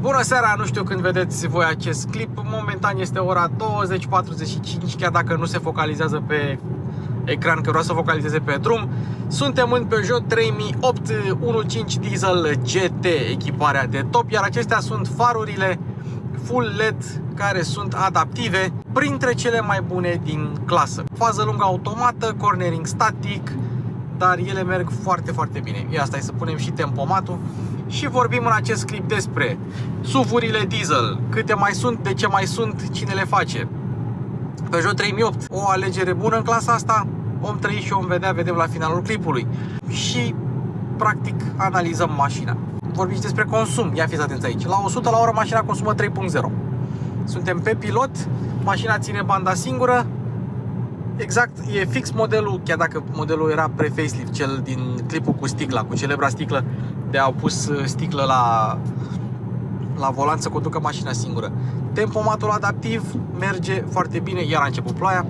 Bună seara, nu știu când vedeți voi acest clip. Momentan este ora 20:45, chiar dacă nu se focalizează pe ecran, că vreau să focalizeze pe drum. Suntem în Peugeot 3008 1.5 diesel GT, echiparea de top, iar acestea sunt farurile full LED care sunt adaptive, printre cele mai bune din clasă. Fază lungă automată, cornering static, dar ele merg foarte, foarte bine. Ia asta e, să punem și tempomatul. Și vorbim în acest clip despre SUV-urile diesel, câte mai sunt, de ce mai sunt, cine le face. Peugeot 3008, o alegere bună în clasa asta, vom trăi și vom vedea, vedem la finalul clipului. Și practic analizăm mașina. Vorbim și despre consum, ia fiți atenți aici. La 100 la oră mașina consumă 3.0. Suntem pe pilot, mașina ține banda singură. Exact, e fix modelul, chiar dacă modelul era pre-facelift, cel din clipul cu sticla, cu celebra sticlă, de au pus sticlă la volan să conducă mașina singură. Tempomatul adaptiv merge foarte bine, iar a început ploaia.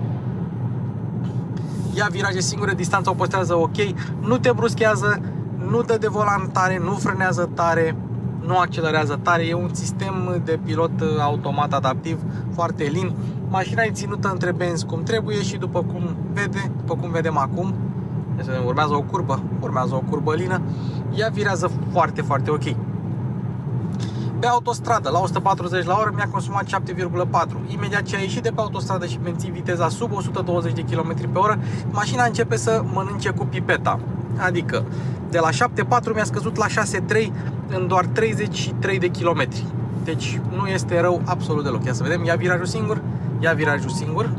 Ia viraje singure, distanța o păstrează ok, nu te bruschează, nu dă de volan tare, nu frânează tare, nu accelerează tare. E un sistem de pilot automat adaptiv foarte lin. Mașina e ținută între benzi cum trebuie și după cum vedem acum, urmează o curbă lină. Ea virează foarte, foarte ok. Pe autostradă, la 140 la oră mi-a consumat 7,4. Imediat ce a ieșit de pe autostradă și menții viteza sub 120 de km pe oră, mașina începe să mănânce cu pipeta. Adică de la 7,4 mi-a scăzut la 6,3 în doar 33 de km. Deci nu este rău absolut deloc. Ia să vedem, ia virajul singur,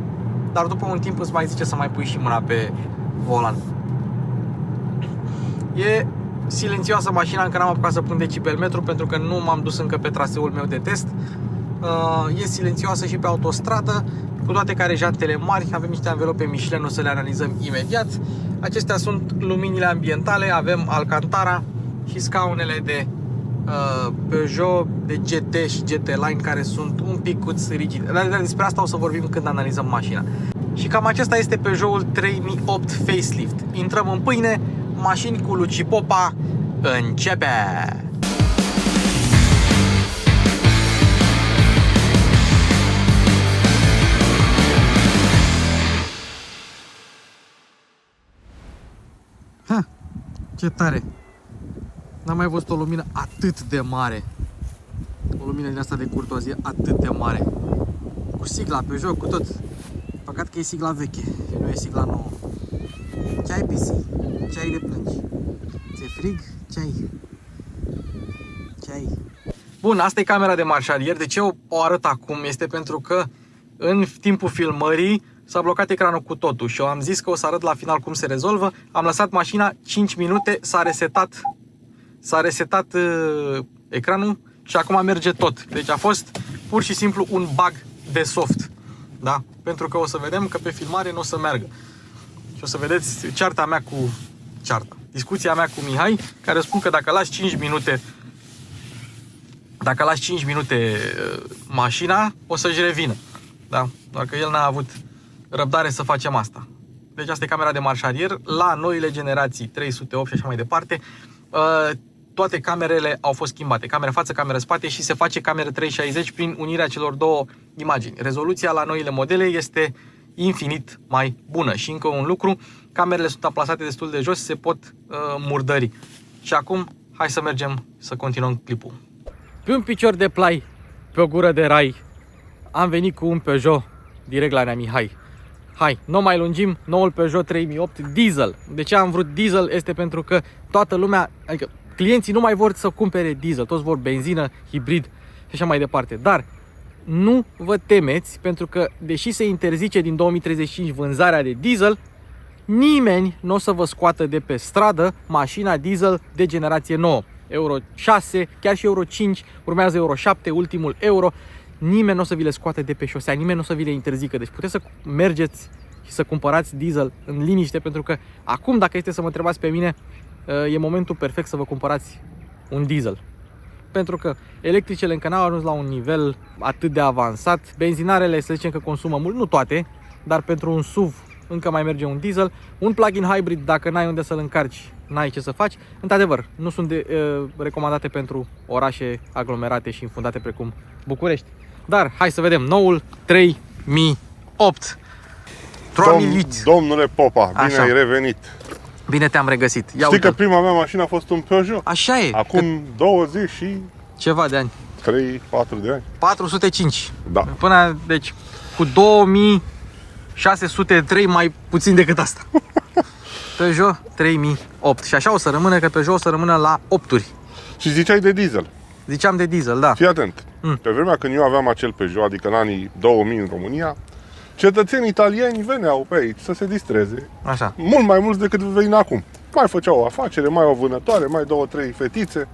dar după un timp îți mai zice să mai pui și mâna pe volan. E silențioasă mașina, încă n-am apucat să pun decibelmetru pentru că nu m-am dus încă pe traseul meu de test. E silențioasă și pe autostradă, cu toate că are jantele mari. Avem niște anvelope Michelin, o să le analizăm imediat. Acestea sunt luminile ambientale, avem Alcantara și scaunele de Peugeot de GT și GT Line, care sunt un pic rigide. Dar despre asta o să vorbim când analizăm mașina. Și cam acesta este Peugeotul 3008 Facelift. Intrăm în pâine, mașini cu Luci Popa, începe! Ha, ce tare! N-am mai văzut o lumină atât de mare. O lumină din asta de curtoazie atât de mare. Cu sigla Peugeot, cu tot. Păcat că e sigla veche și nu e sigla nouă. Ce ai, PC? Ce ai de plângi? Ți-e frig? Ce ai? Ce ai? Bun, asta e camera de marșalier. De ce o arăt acum? Este pentru că în timpul filmării s-a blocat ecranul cu totul și eu am zis că o să arăt la final cum se rezolvă. Am lăsat mașina 5 minute, s-a resetat ecranul și acum merge tot. Deci a fost pur și simplu un bug de soft. Da? Pentru că o să vedem că pe filmare nu o să meargă. Și o să vedeți discuția mea cu Mihai, care spun că dacă lași 5 minute mașina, o să-și revină. Da? Doar că el n-a avut răbdare să facem asta. Deci asta e camera de marșalier. La noile generații 308 și așa mai departe, toate camerele au fost schimbate. Cameră față, cameră spate și se face cameră 360 prin unirea celor două imagini. Rezoluția la noile modele este infinit mai bună. Și încă un lucru, camerele sunt aplasate destul de jos, se pot murdări. Și acum, hai să mergem să continuăm clipul. Pe un picior de plai, pe o gură de rai, am venit cu un Peugeot direct la Nea Mihai. Hai, nu mai lungim, noul Peugeot 3008 diesel. De ce am vrut diesel? Este pentru că toată lumea, adică clienții nu mai vor să cumpere diesel, toți vor benzină, hibrid și așa mai departe. Dar nu vă temeți, pentru că deși se interzice din 2035 vânzarea de diesel, nimeni nu o să vă scoată de pe stradă mașina diesel de generație nouă. Euro 6, chiar și Euro 5, urmează Euro 7, ultimul Euro. Nimeni nu o să vi le scoate de pe șosea, nimeni nu o să vi le interzică. Deci puteți să mergeți și să cumpărați diesel în liniște, pentru că acum, dacă este să mă întrebați pe mine, e momentul perfect să vă cumpărați un diesel. Pentru că electricele încă n-au ajuns la un nivel atât de avansat. Benzinarele, să zicem că consumă mult, nu toate, dar pentru un SUV încă mai merge un diesel. Un plug-in hybrid, dacă n-ai unde să-l încarci, n-ai ce să faci. Într-adevăr, nu sunt recomandate pentru orașe aglomerate și infundate precum București. Dar hai să vedem noul 3008. Domnule Popa, bine Așa. ai revenit. Bine te-am regăsit. Ia Știi că uite. prima mea mașină a fost un Peugeot. Așa e. Acum 20 și Ceva de ani. 3-4 de ani. 405. Da. Până, deci, cu 2603 mai puțin decât asta. Peugeot 3008. Și așa o să rămână, că Peugeot o să rămână la 8-uri. Și ziceai de diesel. Ziceam de diesel, da. Fii atent. Pe vremea când eu aveam acel Peugeot, adică în anii 2000 în România, cetățenii italieni veneau pe aici să se distreze. Așa. Mult mai mulți decât vin acum. Mai făceau o afacere, mai o vânătoare, mai 2-3 fetițe.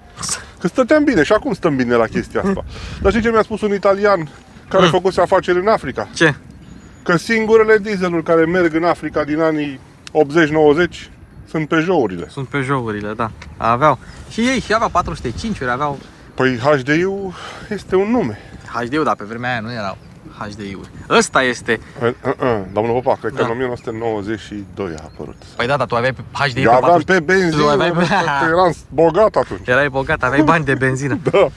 Că stăteam bine și acum stăm bine la chestia asta. Dar știi ce mi-a spus un italian care făcuse afaceri în Africa? Ce? Că singurele dieseluri care merg în Africa din anii 80-90 sunt Peugeot-urile. Sunt Peugeot-urile, da. Aveau. Și ei și aveau 405-uri, aveau Păi HDI-ul este un nume. HDI-ul, dar pe vremea aia nu erau HDI-uri. Ăsta este. Domnul Popa, cred că Da. în 1992 a apărut. Păi da, dar tu aveai HDI Eu pe aveam 40. pe benzină, Tu aveai- eram bogat atunci. Erai bogat, aveai bani de benzină. Da.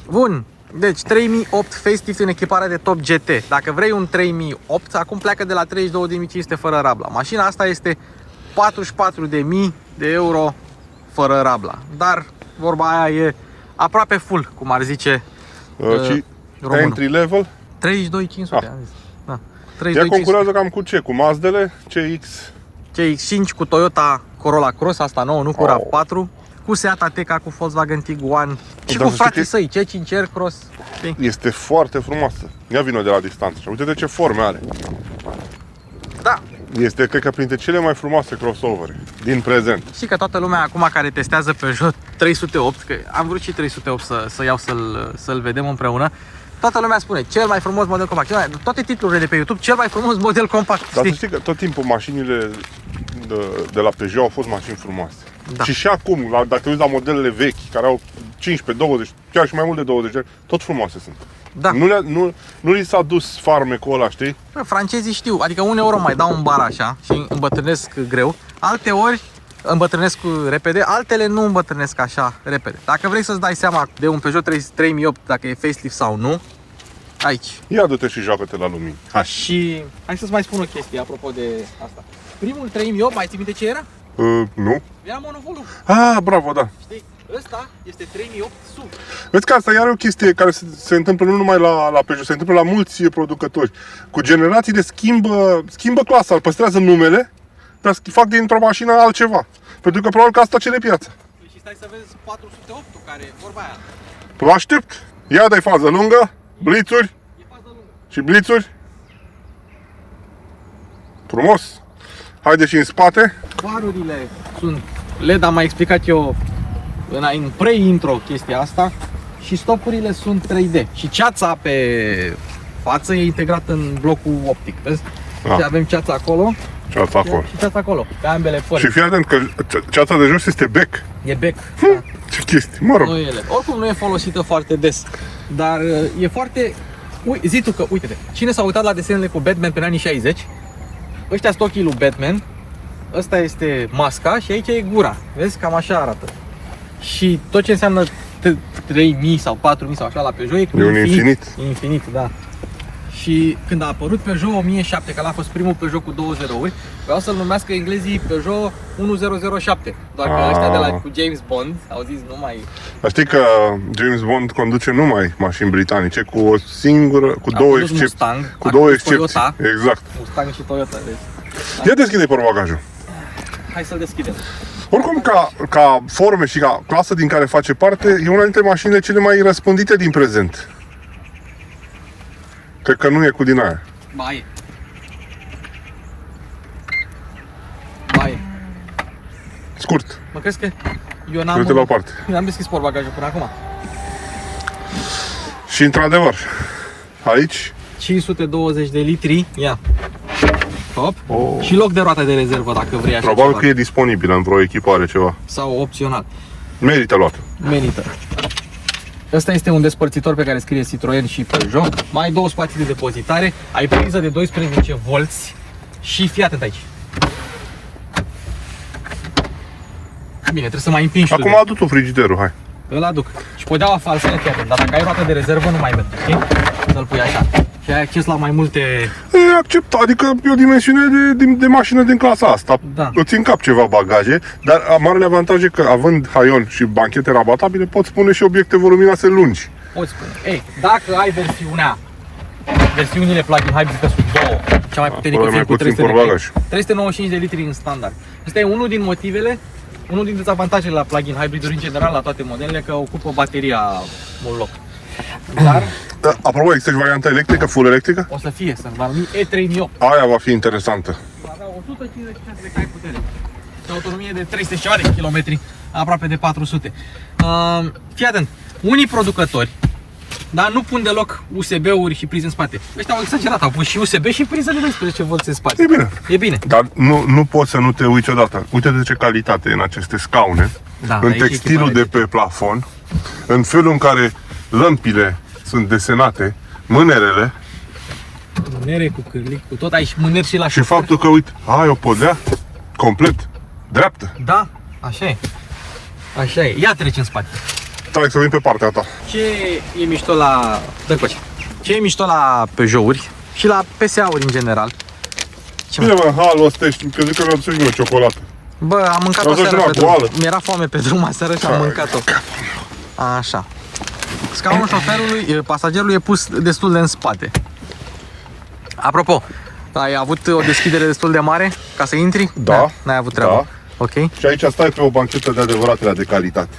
Bun. Deci 3008 facelift în echipare de top GT. Dacă vrei un 3008, acum pleacă de la 32.500 fără rabla. Mașina asta este 44.000 de euro fără rabla. Dar vorba aia e aproape full, cum ar zice Și românul. entry level, 32.500, am zis. Da. ea 32.500. concurează cam cu ce? Cu Mazdele, CX. CX-5 cu Toyota Corolla Cross, asta nouă, nu cu Oh. RAV4, cu Seat Ateca, cu Volkswagen Tiguan și Dar cu să știi frații săi, C5 Aircross. Știi? Este foarte frumoasă. Ia vino de la distanță și uite-te ce forme are. Da, Este, cred că, printre cele mai frumoase crossovere din prezent. știi că toată lumea acum care testează Peugeot 308, că am vrut și 308 să iau să-l vedem împreună, toată lumea spune cel mai frumos model compact. Toate titlurile de pe YouTube, cel mai frumos model compact. Dar Știi? să știi că tot timpul mașinile de la Peugeot au fost mașini frumoase. Da. Și acum, dacă te uiți la modelele vechi, care au 15, 20, chiar și mai mult de 20 de ani, tot frumoase sunt. Da. Nu li s-a dus farmecul ăla, știi? Bă, francezii știu, adică uneori mai dau un bar așa și îmbătrânesc greu, alte ori îmbătrânesc repede, altele nu îmbătrânesc așa repede. Dacă vrei să-ți dai seama de un Peugeot 3008, dacă e facelift sau nu, aici. Ia du-te și joacă-te la lumini. Hai. Și hai să-ți mai spun o chestie apropo de asta. Primul 3008, mai ții minte ce era? Nu? Era monovolum, Bravo, da. știi? Ăsta este 3008 SUV. Vezi că asta iar e o chestie care se întâmplă nu numai la Peugeot, se întâmplă la mulți producători. Cu generațiile schimbă clasa, îl păstrează numele, dar fac dintr-o mașină altceva. Pentru că probabil că asta cere piața. Păi și stai să vezi 408, care e vorba aia. Vă aștept. Ia dai fază lungă, blițuri E fază lungă. și blițuri. Frumos. Haide și în spate. Farurile sunt LED, am mai explicat eu în pre-intro chestia asta. Și stopurile sunt 3D. Și ceața pe față e integrată în blocul optic. Vezi? Și avem ceața acolo Ce asta acolo. și ceața acolo, pe ambele părți. Și fii atent că ceața de jos este bec. E bec. Ce chestii, mă rog. Nu e LED. Oricum nu e folosită foarte des. Dar e foarte... Zi tu că, uite-te, cine s-a uitat la desenele cu Batman pe anii 60? Ăștia sunt ochii lui Batman. Ăsta este masca și aici e gura. Vezi? Cam așa arată. Și tot ce înseamnă 3000 sau 4000 sau așa la Peugeot e cu un infinit. Infinit, da. Și când a apărut Peugeot 1007, că ăla a fost primul Peugeot cu 2 zerouri, vreau să-l numească englezii Peugeot 1007. Doar că ăștia de la cu James Bond au zis nu mai... Dar știi că James Bond conduce numai mașini britanice cu o singură, cu două condus excepții. Mustang, Cu a două condus excepții. Toyota. Exact. Mustang și Toyota, deci. Ia deschide portbagajul. Hai să-l deschidem. Oricum, ca forme și ca clasă din care face parte, e una dintre mașinile cele mai răspândite din prezent. Cred că nu e cu din aia. Ba e. Ba e. Scurt, Mă crezi că eu du-te la o parte. n-am deschis portbagajul până acum. Și într-adevăr, aici 520 de litri, ia. Hop. Oh. Și loc de roată de rezervă dacă vrei așa probabil ceva. că e disponibil în vreo echipare ceva. Sau opțional. Merită luat. Merită. Ăsta este un despărțitor pe care scrie Citroen și Peugeot. Mai ai două spații de depozitare, ai priză de 12 V și fii atent aici. Bine, trebuie să mai împingi tu Acum de... adu tu frigiderul, hai. Îl aduc. Și podeaua falsă, fii atent, dar dacă ai roată de rezervă nu mai merge, știi? Să-l pui așa. Și ai acces la mai multe... E acceptat, adică e o dimensiune de mașină din clasa asta. Da. Îți încap ceva bagaje, dar marele avantaj e că având haion și banchete rabatabile, poți pune și obiecte voluminoase lungi. Poți spune. Ei, dacă ai versiunile plug-in hybrid, că sunt două, cea mai puternică Acolo e fiind cu mai puțin 300 de portbagaj. litri, 395 de litri în standard. Asta e unul din motivele, unul din dezavantajele la plug-in hybrid-uri în general la toate modelele, că ocupă bateria mult loc. Dar Da, apropo, există și varianta electrică, full electrică? o să fie, să va numi E3008. Aia va fi interesantă. Va avea 156 de cai putere și autonomie de 300 și ceva de kilometri, aproape de 400. Fii atent, unii producători, dar nu pun deloc USB-uri și prize în spate. Ăștia au exagerat, au pus și USB și priză de 12V în spate. E bine. E bine. Dar nu poți să nu te uiți odată. Uite de ce calitate e în aceste scaune, Da, în aici textilul de pe plafon, în felul în care lămpile sunt desenate, mânerele Mânere cu cârlic, cu tot, aici mâneri și la și șofer. faptul că, uite, ai o podea complet dreaptă. Da, așa e. Așa e. Ia trece în spate. Stai să vin pe partea ta. Ce e mișto la... Dă coace. Ce e mișto la Peugeot-uri și la PSA-uri în general? Ce Bine, mă, halul ăsta, că zic că mi-a adus și mie o ciocolată. Bă, am mâncat-o Mi-a dat seara ceva pe drum. goală. Mi-era foame pe drum aseară și am mâncat-o. Așa. Scaunul șoferului, pasagerului e pus destul de în spate. Apropo, ai avut o deschidere destul de mare ca să intri? Da. N-ai avut treabă. Da. Ok. Și aici stai pe o banchetă de adevăratele de calitate.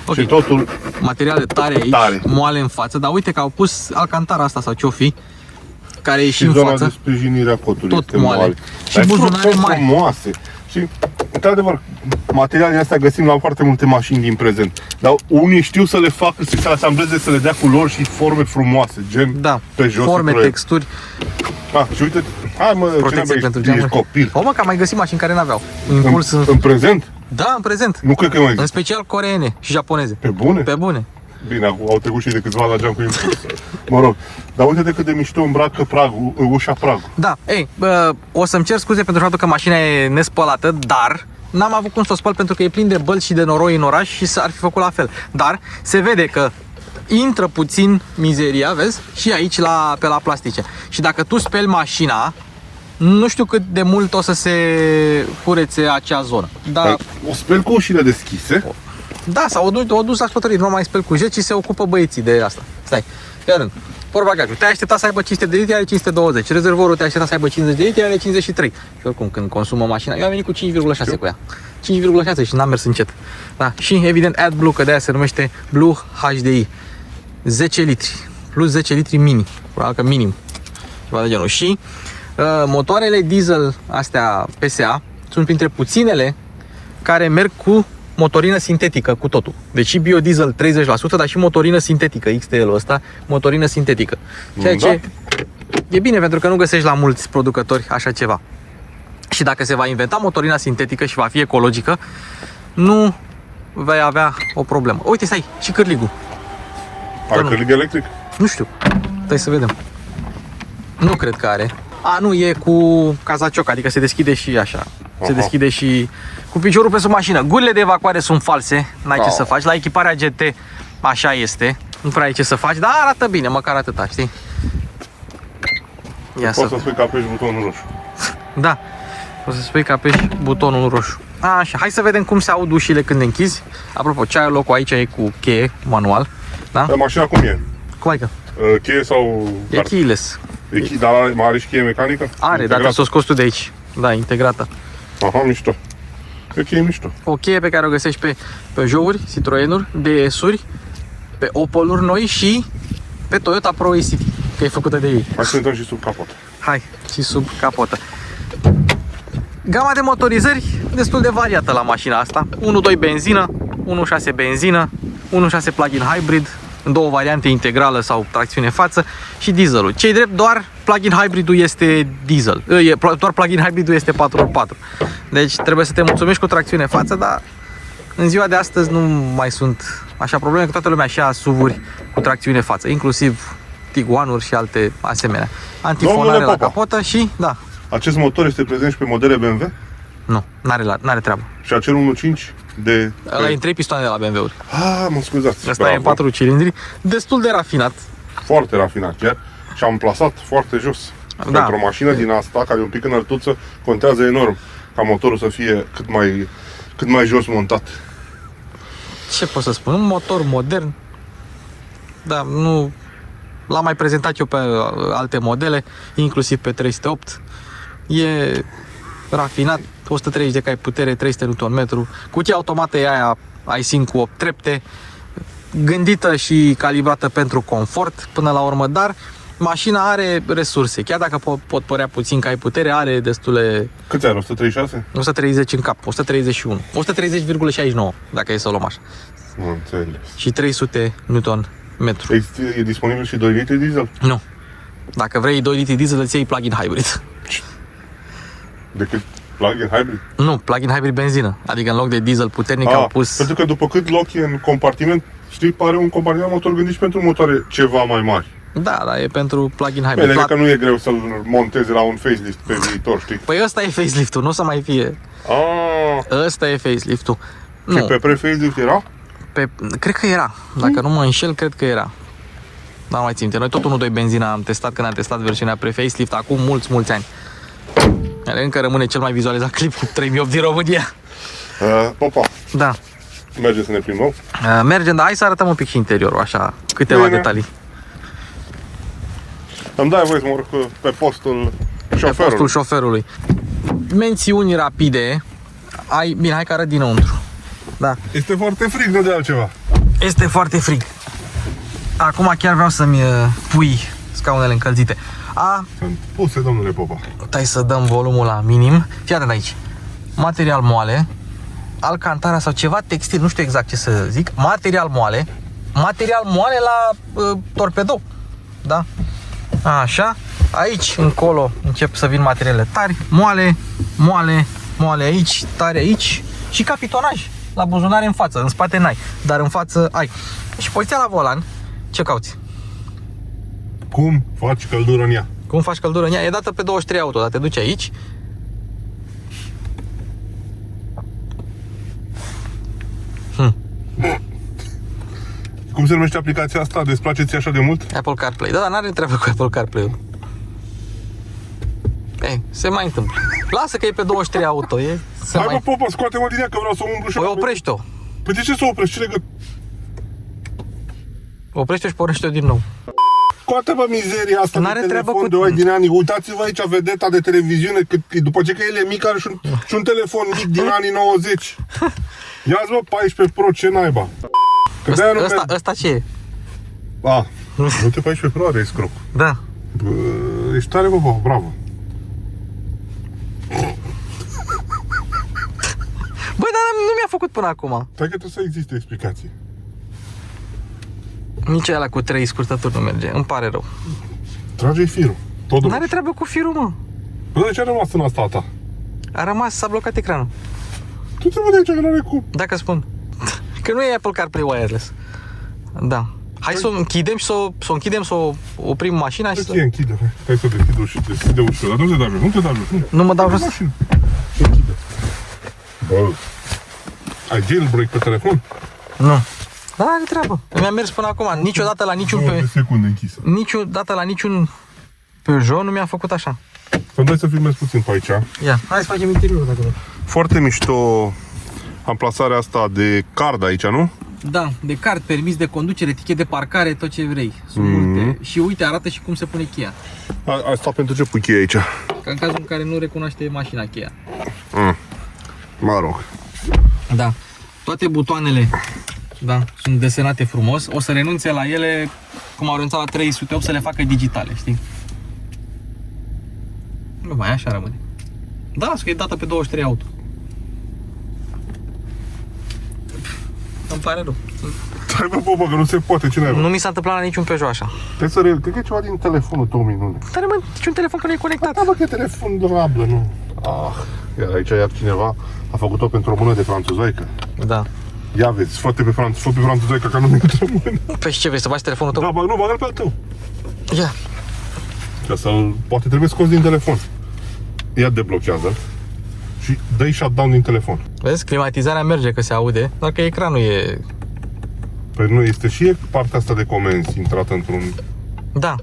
Ok. Și totul Materiale tare aici, Tare. moale în față, dar uite că au pus alcantara asta sau ce-o fi, care e și și în zona față. de sprijinire a cotului Tot este moale. moale. Și Dar buzunare sunt mari. frumoase. Și, într-adevăr, materialele astea găsim la foarte multe mașini din prezent. Dar unii știu să le facă, să se asambleze, să le dea culori și forme frumoase, gen Da, Peugeot, forme, Citroen. texturi, Și uite, hai mă, protecție pentru ești geamuri. copil. O, mă, că am mai găsit mașini care n-aveau. Impuls În prezent? Da, în prezent. Nu cred că mai În există. special coreene și japoneze. Pe bune? Pe bune. Bine, acum au trecut și de câțiva la geam cu impuls. Mă rog, dar uite de cât de mișto îmbracă pragul, ușa pragul. Da, ei, o să-mi cer scuze pentru faptul că mașina e nespălată, dar n-am avut cum să o spăl pentru că e plin de bălți și de noroi în oraș și ar fi făcut la fel. Dar se vede că intră puțin mizeria, vezi? Și aici pe la plastice. Și dacă tu speli mașina, nu știu cât de mult o să se curețe acea zonă. Dar o speli cu ușile deschise. Da, sau o dus la spătărit, nu mai speli cu jet, ci se ocupă băieții de asta. Stai, fii atent. Portbagajul, te-ai așteptat să aibă 500 de litri, are 520. Rezervorul te-ai așteptat să aibă 50 de litri, are 53. Și oricum, când consumă mașina, eu am venit cu 5,6 cu ea. 5,6 și n-am mers încet. Da, și evident AdBlue, că de-aia se numește Blue HDI. 10 litri, plus 10 litri mini, probabil că minim. Ceva de genul. Și motoarele diesel astea PSA sunt printre puținele care merg cu motorină sintetică cu totul. Deci și biodiesel 30%, dar și motorină sintetică, XTL-ul ăsta, motorină sintetică. Ceea ce e bine pentru că nu găsești la mulți producători așa ceva. Și dacă se va inventa motorina sintetică și va fi ecologică, nu vei avea o problemă. Uite, stai, și cârligul. Are cârlig electric? Nu știu, stai să vedem. Nu cred că are. A, nu, e cu cazacioc, adică se deschide și așa. Se deschide și cu piciorul pe sub mașină. Gurile de evacuare sunt false, n-ai ce să faci. La echiparea GT așa este, nu prea ai ce să faci, dar arată bine, măcar atâta, știi? Ia Poți să spui că apeși butonul roșu. Da, o să spui că apeși butonul roșu. Așa, hai să vedem cum se aud ușile când le închizi. Apropo, ce ai locul aici e cu cheie manual, da? Dar mașina cum e? Cum adică? Cheie sau... E keyless. Dar are și cheie mecanică? Are, dar trebuie să o scoți tu de aici. Da, integrată. Aha, mișto. E cheie mișto. O cheie pe care o găsești pe Peugeot-uri, Citroen-uri, DS-uri, pe Opel-uri noi și pe Toyota Pro City, că e făcută de ei. Hai să intrăm și sub capot. Hai, și sub capotă. Gama de motorizări destul de variată la mașina asta. 1.2 benzină, 1.6 benzină, 1.6 plug-in hybrid, în două variante, integrală sau tracțiune față, și dieselul. Cei drept, doar plug-in hybridul este diesel. Doar plug-in hybridul este 4x4. Deci trebuie să te mulțumești cu tracțiune față, dar în ziua de astăzi nu mai sunt așa probleme, că toată lumea și ia SUV-uri cu tracțiune față, inclusiv Tiguan-uri și alte asemenea. Antifonare la capotă și, da. Acest motor este prezent și pe modele BMW? Nu, n-are treabă. Și acel 1.5 de... Ăla e în 3 pistoane de la BMW-uri. Mă scuzați. Ăsta e 4 cilindri, destul de rafinat. Foarte rafinat chiar. Și am plasat foarte jos. Da. Pentru o mașină din asta, care e un pic înăltuță, contează enorm ca motorul să fie cât mai jos montat. Ce pot să spun? Un motor modern. Da, nu... L-am mai prezentat eu pe alte modele, inclusiv pe 308. E rafinat, 130 de cai putere, 300 Nm. Cutia automată e aia iSync cu 8 trepte, gândită și calibrată pentru confort până la urmă, dar mașina are resurse. Chiar dacă pot părea puțin cai putere, are destule... Câți are? 136? 130 în cap, 131, 130,69 dacă e să o luăm așa. Nu înțeles. Și 300 Nm. E disponibil și 2 litri diesel? Nu. Dacă vrei 2 litri diesel, îți iei plug-in hybrid. Decât plug-in hybrid? Nu, plug-in hybrid benzină. Adică în loc de diesel puternic au pus... Pentru că după cât loc e în compartiment, știi, pare un compartiment motor gândit și pentru motoare ceva mai mari. Da, dar e pentru plug-in hybrid. Bine, că nu e greu să-l montezi la un facelift pe viitor, știi? Păi ăsta e facelift-ul, nu o să mai fie. Ăsta e facelift-ul. Și pe pre-facelift era? Cred că era. Dacă nu mă înșel, cred că era. Nu mai țin minte. Noi tot 1.2 benzina am testat când am testat versiunea pre-facelift acum mulți ani. Încă rămâne cel mai vizualizat clip cu 3008 din România. Popa, Da. mergem să ne plimbăm? Mergem, dar hai să arătăm un pic și interiorul, așa, câteva detalii. Îmi dai voie să mă urc pe postul șoferului. Pe postul șoferului. Mențiuni rapide. Bine, hai că arăt dinăuntru. Da. Este foarte frig, nu de altceva. Este foarte frig. Acum chiar vreau să-mi pui scaunele încălzite. Sunt puse, domnule Popa. Hai să dăm volumul la minim. Fii atent aici. Material moale, alcantara sau ceva textil, nu știu exact ce să zic. Material moale la torpedo. Da? Așa. Aici încolo încep să vin materiale tari, moale aici, tare aici și capitonaj la buzunare în față, în spate n-ai, dar în față ai. Și poziția la volan, ce cauți? Cum faci căldură în ea? Cum faci căldură în ea? E dată pe 23 auto, dar te duci aici. Cum se numește aplicația asta? Desplace ție așa de mult? Apple CarPlay. Da, dar n-are treabă cu Apple CarPlay-ul. Ei, se mai întâmplă. Lasă că e pe 23 auto. Hai mă, Popa, scoate-mă din ea că vreau să o umblu și... Păi oprește-o. Păi de ce să o oprești? Ce legăt? Oprește-o și pornește-o din nou. Scoate-mă mizeria asta N-are de treabă telefon cu... de oi din anii. Uitați-vă aici vedeta de televiziune, după ce că el e mic, are și un telefon mic din anii 90. Ia-ți mă 14 Pro, ce naiba? Ăsta ce e? Nu te 14 Pro are scroc. Da. Ești tare, bă, bravo. Băi, dar nu mi-a făcut până acum. Stai că trebuie să existe explicație. Nici ăla cu 3 scurtături nu merge, îmi pare rău. Trage-i firul. N-are treabă cu firul, mă. Bă, de ce a rămas în asta a ta? A rămas, s-a blocat ecranul. Tu te vede aici că n-are cum. Dacă spun. Că nu e Apple CarPlay wireless. Da. Hai să o închidem și să o închidem, să o oprim mașina și să... Închide, hai să deschide ușor, dar nu te dai jos, nu te dai jos. Nu mă dau jos. Închide. Bă, ai jailbreak pe telefon? Nu. Dar are treabă. Mi-a mers până acum. Niciodată la niciun... 20 secunde închisă. Niciodată la niciun Peugeot nu mi-a făcut așa. Să-mi dai să filmez puțin pe aici. Ia, hai să facem interiorul dacă vrei. Foarte mișto amplasarea asta de card aici, nu? Da, de card, permis de conducere, tichet de parcare, tot ce vrei. Sunt multe. Și uite, arată și cum se pune cheia. Asta pentru ce pui cheia aici? Ca în cazul în care nu recunoaște mașina cheia. Mă rog. Da. Toate butoanele, da, sunt desenate frumos. O să renunțe la ele, cum au renunțat la 308, să le facă digitale, știi? Nu mai așa rămâne. Da, las că e dată pe 23 auto. Îmi pare rău. Stai bă, Boba, că nu se poate, ce n-ai? Nu mi s-a întâmplat la niciun Peugeot așa. Cred că e ceva din telefonul tău, minune. Dar mă, niciun telefon că nu e conectat. Da, bă, că e telefon de rablă, nu? Iar aici iar cineva a făcut-o pentru o mână de franțuzoică. Da. Ia vezi, fă-te pe franțuzoică, că nu-mi intră mână. Păi și ce vrei, să faci telefonul tău? Da, nu, bagă-l pe al tău. Ia. Ca să-l, poate trebuie scos din telefon. Ia deblochează. și dă-i shutdown din telefon. Vezi, climatizarea merge, că se aude, doar că ecranul e... Păi nu, este și partea asta de comenzi intrată într-un... Da,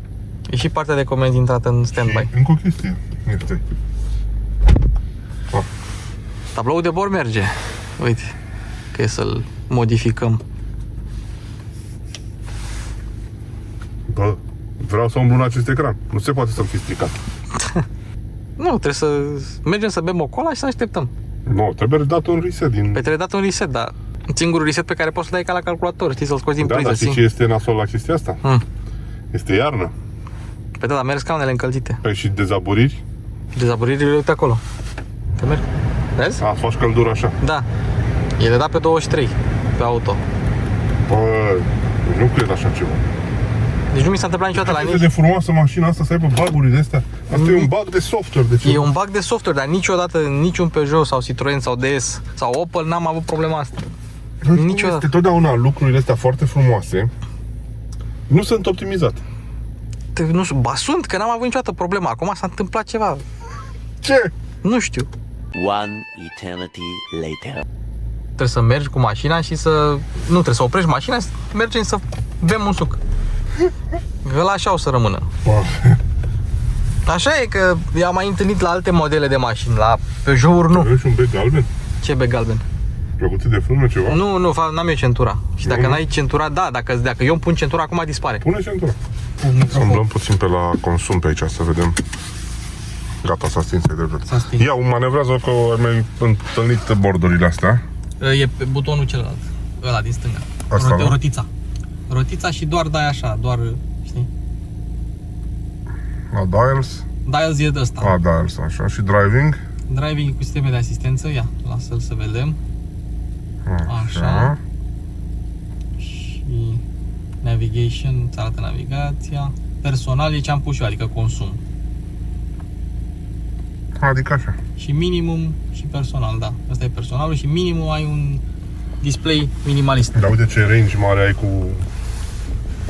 e și partea de comenzi intrată în stand-by. Și încă o chestie este. Tabloul de bord merge. Uite, că e să-l modificăm. Bă, vreau să umblu în acest ecran. Nu se poate să-mi fi stricat. Nu, trebuie să mergem să bem o cola și să așteptăm. Nu, trebuie dat un reset din... Păi trebuie dat un reset, dar singurul reset pe care poți să dai ca la calculator, știi, să-l scoți din Da, priză. dar știi ce este nasol la chestia asta? Este iarnă. Păi da, dar merg scaunele încălzite. Păi și dezaburiri? Dezaburirile uite acolo. Că merg. Vezi? A, faci căldură așa. Da. E de dat pe 23 pe auto. Bă, nu cred așa ceva. Deci nu mi s-a întâmplat niciodată la Este nici... de frumoasă mașina asta să aibă bug-urile astea. Asta e un bug de software. De ce? E un bug de software, dar niciodată niciun Peugeot sau Citroen sau DS sau Opel n-am avut problema asta. Niciodată. Este totdeauna lucrurile astea foarte frumoase nu sunt optimizate. Nu știu, ba sunt, că n-am avut niciodată problema. Acum s-a întâmplat ceva. Ce? Nu știu. One eternity later. Trebuie să mergi cu mașina și să... Nu, trebuie să oprești mașina, să mergem să bem un suc. Ăla așa o să rămână. Așa e că i-am mai întâlnit la alte modele de mașini, la Peugeot-uri nu. Vrei și un bec galben? Ce bec galben? Plăcuțe de frână ceva? Nu, n-am eu centura. Și dacă Nu? n-ai centura, da, dacă eu îmi pun centura, acum dispare. Pune centura. Să umblăm puțin pe la consum pe aici, să vedem. Gata, s-a stins, ai dreptate. S-a stins. Ia, manevrează că ai mai întâlnit bordurile astea. E pe butonul celălalt, ăla din stânga. Asta, nu? Rotița. Rotița și doar dai așa, doar, știi? La dials. Dials e de ăsta. A, dials, așa. Și driving. Driving cu sisteme de asistență, ia, lasă-l să vedem. Așa. Și navigation, îți arată navigația. Personal e ce am pus și eu, adică consum. Adică așa. Și minimum și personal, da. Asta e personalul și minimum ai un display minimalist. Dar uite ce range mare ai cu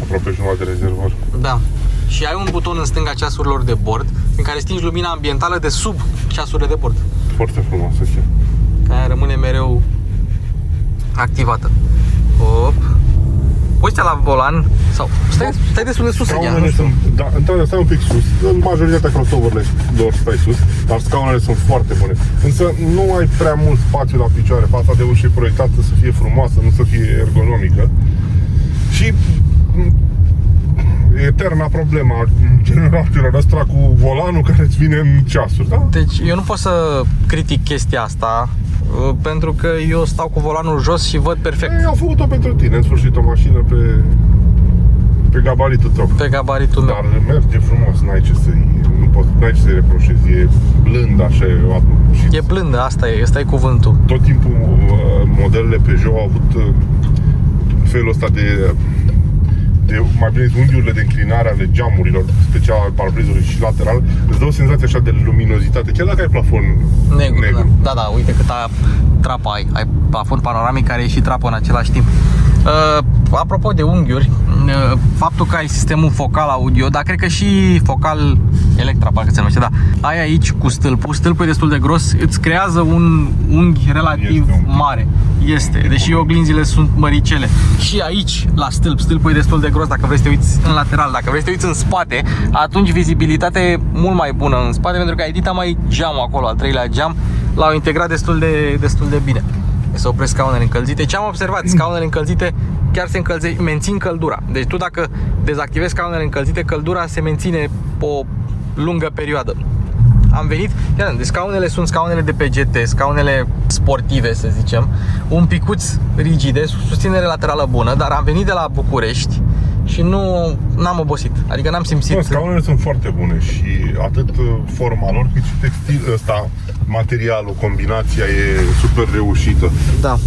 aproape jumătate de rezervor. Da. Și ai un buton în stânga ceasurilor de bord în care stingi lumina ambientală de sub ceasurile de bord. Foarte frumos așa. Care rămâne mereu activată. Hop. Poziția la volan sau stai destul de sus, ia, nu știu. Da, într-adevăr, stai un pic sus. În majoritatea crossover-le doar stai sus, dar scaunele sunt foarte bune. Însă nu ai prea mult spațiu la picioare. Fața de ușă e proiectată să fie frumoasă, nu să fie ergonomică. Și eterna problema generațiilor ăsta cu volanul care îți vine în ceasuri, da? Deci eu nu pot să critic chestia asta pentru că eu stau cu volanul jos și văd perfect. Ei, au făcut-o pentru tine, în sfârșit, o mașină pe gabaritul tău. Pe gabaritul meu. Dar merge frumos, n-ai ce să-i reproșezi, e blând așa, și E blândă, asta e cuvântul. tot timpul modelele Peugeot au avut felul ăsta de mai bine zis, unghiurile de înclinare ale geamurilor, special al parbrizului și lateral, îți dă o senzație așa de luminozitate, chiar dacă ai plafon negru. Da, uite câta trapă ai. Ai plafon panoramic care e și trapă în același timp. Apropo de unghiuri, faptul că ai sistemul focal audio, dar cred că și focal Electra, parcă se numește, da. Ai aici cu stâlpul e destul de gros, îți creează un unghi relativ mare. Este, deși oglinzile sunt măricele. Și aici, la stâlpul e destul de gros dacă vrei să te uiți în lateral. Dacă vrei să te uiți în spate, atunci vizibilitatea e mult mai bună în spate, pentru că ai edita mai geamul acolo, al treilea geam, l-au integrat destul de bine. Să opresc scaunele încălzite. Ce am observat? Scaunele încălzite chiar se mențin căldura. Deci tu dacă dezactivezi scaunele încălzite, căldura se menține o lungă perioadă. Am venit, deci scaunele sunt scaunele de pe GT, scaunele sportive, să zicem, un picuț rigide, susținere laterală bună, dar am venit de la București și n-am obosit. Adică n-am simțit... No, scaunele sunt foarte bune și atât forma lor cât și textil ăsta, materialul, combinația e super reușită. Da.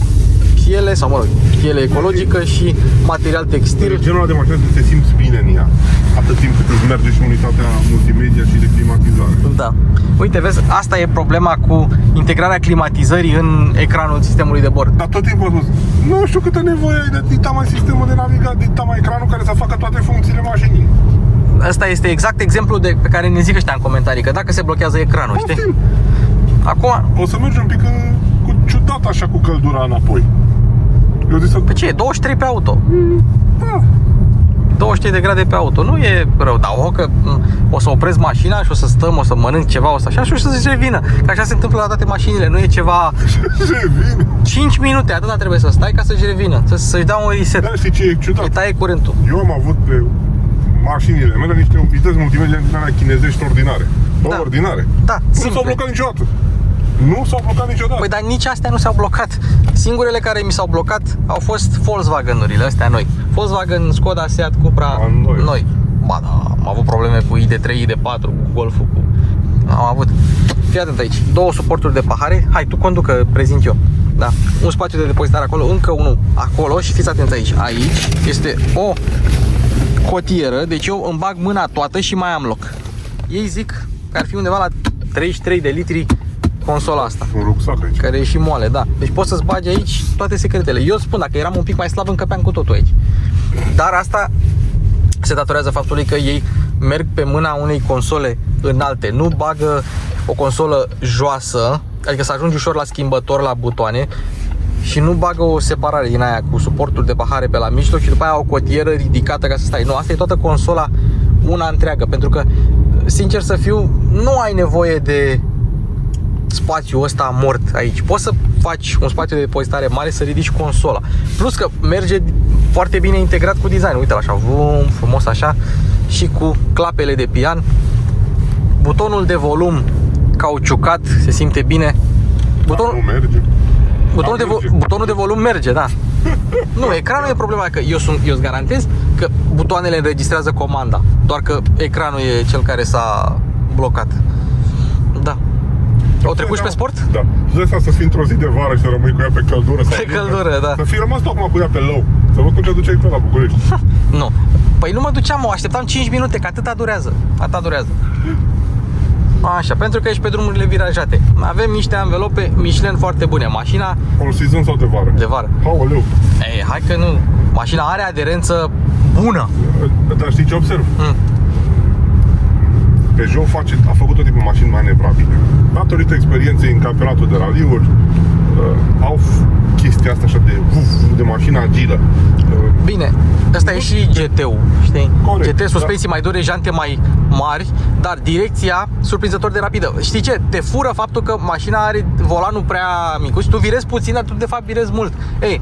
Piele, sau mă rog, piele ecologică și material textil. Genul ăla de mașină să te simți bine în ea, atât timp cât îți merge și unitatea multimedia și de climatizare. Da. Uite, vezi, asta e problema cu integrarea climatizării în ekranul sistemului de bord. Dar tot timpul am spus, nu știu câtă nevoie ai de dita mai sistemul de navigație, dita mai ekranul care să facă toate funcțiile mașinii. Asta este exact exemplul pe care ne zic ăștia în comentarii, că dacă se blochează ekranul, știi? Acum, O să mergi un pic cu ciudat așa cu căldura înapoi. Eu zic să... pe ce e? 23 pe auto. Da. 23 de grade pe auto, nu e rău, dar că o să opresc mașina și o să stăm, o să mănânc ceva, o să așa și o să revină. Că așa se întâmplă la toate mașinile, nu e ceva... Revine. 5 minute, atâta trebuie să stai ca să-și revină, să-și dea un reset. Dar știi ce e ciudat? Îi taie curentul. Eu am avut pe mașinile mele niște unități multimediale din alea chinezești ordinare. Da. Ordinare. Da, Nu s-au simple. blocat niciodată. Nu s-au blocat niciodată. Păi dar nici astea nu s-au blocat. Singurele care mi s-au blocat au fost Volkswagen-urile astea noi. Volkswagen, Skoda, Seat, Cupra, noi. Ba da, am avut probleme cu ID3, ID4, cu Golf-ul, cu... Am avut. Fii atent aici, 2 suporturi de pahare. Hai, tu conduc că prezint eu. Da, un spațiu de depozitare acolo, încă unul acolo și fiți atenți aici. Aici este o cotieră, deci eu îmi bag mâna toată și mai am loc. Ei zic că ar fi undeva la 33 de litri consola asta, Un rucsac aici. care e și moale, da. Deci poți să-ți bagi aici toate secretele. Eu spun, dacă eram un pic mai slab, încăpeam cu totul aici. Dar asta se datorează faptului că ei merg pe mâna unei console înalte. Nu bagă o consolă joasă, adică să ajungi ușor la schimbător, la butoane, și nu bagă o separare din aia cu suporturi de pahare pe la mijloc și după aia o cotieră ridicată ca să stai. Nu, asta e toată consola una întreagă, pentru că, sincer să fiu, nu ai nevoie de spațiul ăsta mort aici. Poți să faci un spațiu de depozitare mare, să ridici consola. Plus că merge foarte bine integrat cu design. Uite așa, vum, frumos așa, și cu clapele de pian. Butonul de volum cauciucat, se simte bine. Nu merge. Butonul de volum merge, da. Nu, ecranul e problema, că eu îți garantez că butoanele înregistrează comanda, doar că ecranul e cel care s-a blocat. Da. Au trecut și pe sport? Da. Tu dai să fii într-o zi de vară și să rămâi cu ea pe căldură. Pe căldură, da. Să fii rămas tu acum cu ea pe low. Să văd cum te duceai pe la București. Nu. Păi nu mă duceam, o așteptam 5 minute, că atâta durează. Atâta durează. Așa, pentru că ești pe drumurile virajate. Avem niște anvelope Michelin foarte bune. Mașina All season sau de vară? de vară. Aoleu. Ei, hai că nu. Mașina are aderență bună. Dar știi ce observ? Peugeot a făcut tot timpul mașini manevrabile. Datorită experienței în campionatul de raliuri, au chestia asta așa de mașină agilă. Bine, ăsta e și GT-ul, știi? Corect, GT, suspensii mai dure, jante mai mari, dar direcția surprinzător de rapidă. Știi ce? Te fură faptul că mașina are volanul prea micuț, tu virezi puțin, dar tu de fapt virezi mult. Ei,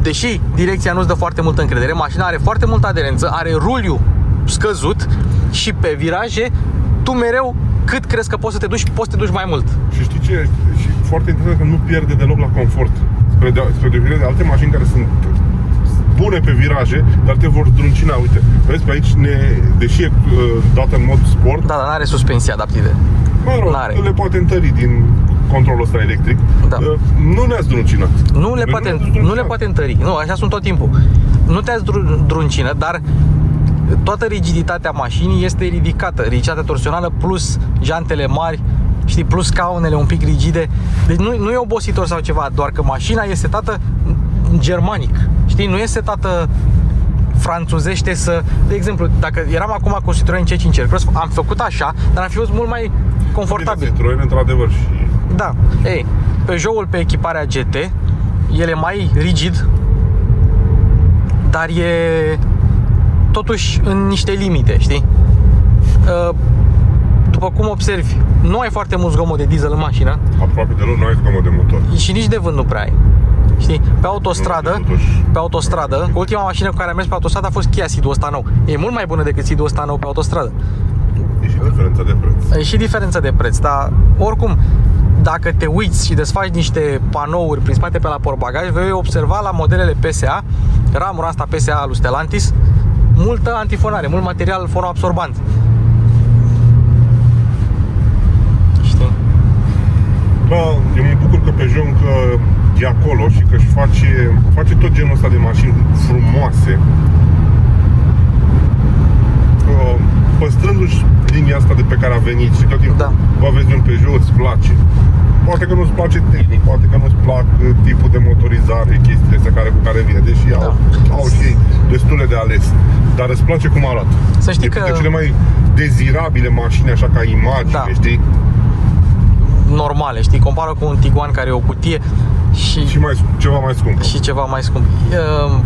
deși direcția nu-ți dă foarte multă încredere, mașina are foarte multă aderență, are ruliu scăzut și pe viraje tu mereu cât crezi că poți să te duci, poți să te duci mai mult. Și știi ce? Și foarte interesant că nu pierde deloc la confort. Spre deosebire de alte mașini care sunt bune pe viraje, dar te vor zdruncina. Uite, vezi pe aici, deși e dată în mod sport, Da, dar n-are suspensii adaptive. mă rog, N-are. le poate întări din controlul ăsta electric. Da. Nu ne-a zdruncinat. Nu le poate întări. Nu, așa sunt tot timpul. Nu te zdruncină, dar toată rigiditatea mașinii este ridicată. Rigiditatea torsională plus jantele mari, știi, plus scaunele un pic rigide. Deci nu e obositor sau ceva, doar că mașina e setată germanic. Știi, nu e setată franțuzește să... De exemplu, dacă eram acum cu Citroen C5 Aircross, am făcut așa, dar am fi fost mult mai confortabil. Citroen, într-adevăr, și... Da. Ei, Peugeot-ul pe echiparea GT, el e mai rigid, dar e totuși în niște limite, știi? După cum observi, nu ai foarte mult zgomot de diesel în mașină Aproape deloc, nu ai zgomot de motor. și nici de vânt nu prea ai. Știi? Pe autostradă, ultima mașină cu care am mers pe autostradă a fost Kia Ceed-ul ăsta nou. E mult mai bună decât Ceed-ul ăsta nou pe autostradă. E și diferența de preț. E și diferența de preț, dar oricum, dacă te uiți și desfaci niște panouri prin spate pe la portbagaj, vei observa la modelele PSA, ramura asta PSA lui Stellantis, multă antifonare, mult material fonoabsorbant. Știi? Da, eu mă bucur că Peugeot încă e acolo și că își face tot genul ăsta de mașini frumoase, păstrându-și linia asta de pe care a venit și tot timpul, Da. bă, vezi un Peugeot, îți place. Poate că nu-ți place tehnic, poate că nu-ți plac tipul de motorizare, chestiile astea cu care vine, deși au și ei destule de ales, dar îți place cum arată. Să știi E că- de cele mai dezirabile mașini, așa ca imagine, Da. știi? normale, știi? Compară cu un Tiguan care e o cutie și ceva mai scump. și ceva mai scump.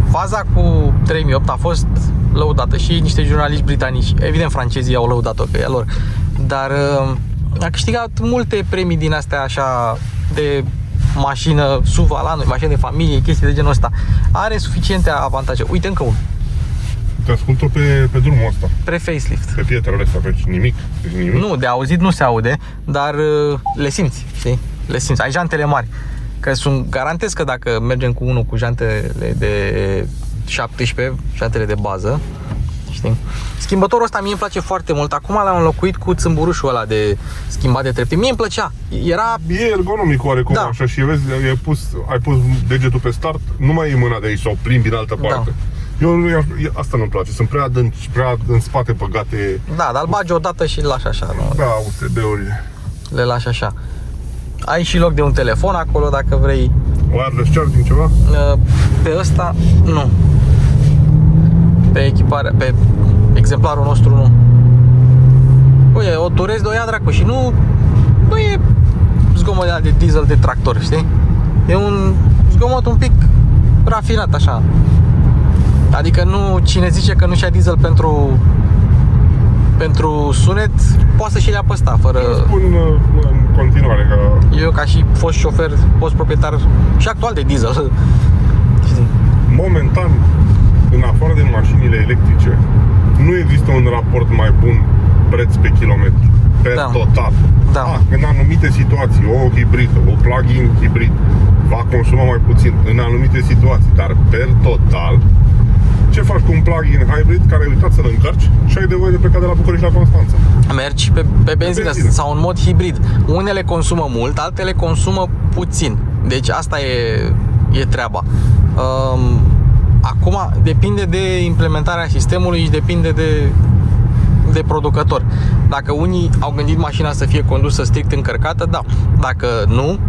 Faza cu 3008 a fost lăudată și niște jurnaliști britanici, evident francezii au lăudat-o că e a lor, dar a câștigat multe premii din astea așa de mașină SUV al anului, mașină de familie, chestii de genul ăsta. Are suficiente avantaje. Uite încă unul. Te ascultă pe drumul ăsta, Pre-facelift. pe pietrele astea, pe nimic. Deci nimic. Nu, de auzit nu se aude, dar le simți, știi? Le simți. Ai jantele mari. Că sunt, garantez că dacă mergem cu unul cu jantele de 17, jantele de bază, știi? Schimbătorul ăsta mie îmi place foarte mult. Acum l-am înlocuit cu țâmburușul ăla de schimbat de trepte. Mie îmi plăcea. Era... E ergonomic oarecum, Da. așa, și vezi, ai pus degetul pe start, nu mai e mâna de aici sau plimbi în altă parte. Asta nu-mi place, sunt prea adânci, prea în spate băgate. Da, dar îl bagi odată și îl lași așa, nu? Da, USB-urile. Le lași așa. Ai și loc de un telefon acolo dacă vrei. Wireless charging ceva? Pe ăsta, nu. Pe echipare, pe exemplarul nostru, nu. Uite, o turezi de o ia dracu și nu e zgomot de diesel de tractor, știi? E un zgomot un pic rafinat așa. Adică nu, cine zice că nu-și ia diesel pentru sunet, poate să și le-a pe ăsta, fără... Spun în continuare că Eu ca și fost șofer, fost proprietar și actual de diesel. momentan, în afară de mașinile electrice, nu există un raport mai bun preț pe kilometru, per total. Da. În anumite situații, o hibridă, o plug-in hibrid va consuma mai puțin în anumite situații, dar per total, ce faci cu un plug-in hybrid care ai uitat să-l încarci și ai nevoie de plecat de la București la Constanța? Mergi pe benzină sau în mod hibrid. Unele consumă mult, altele consumă puțin. Deci asta e treaba. Acum depinde de implementarea sistemului și depinde de producător. Dacă unii au gândit mașina să fie condusă strict încărcată, da. Dacă nu,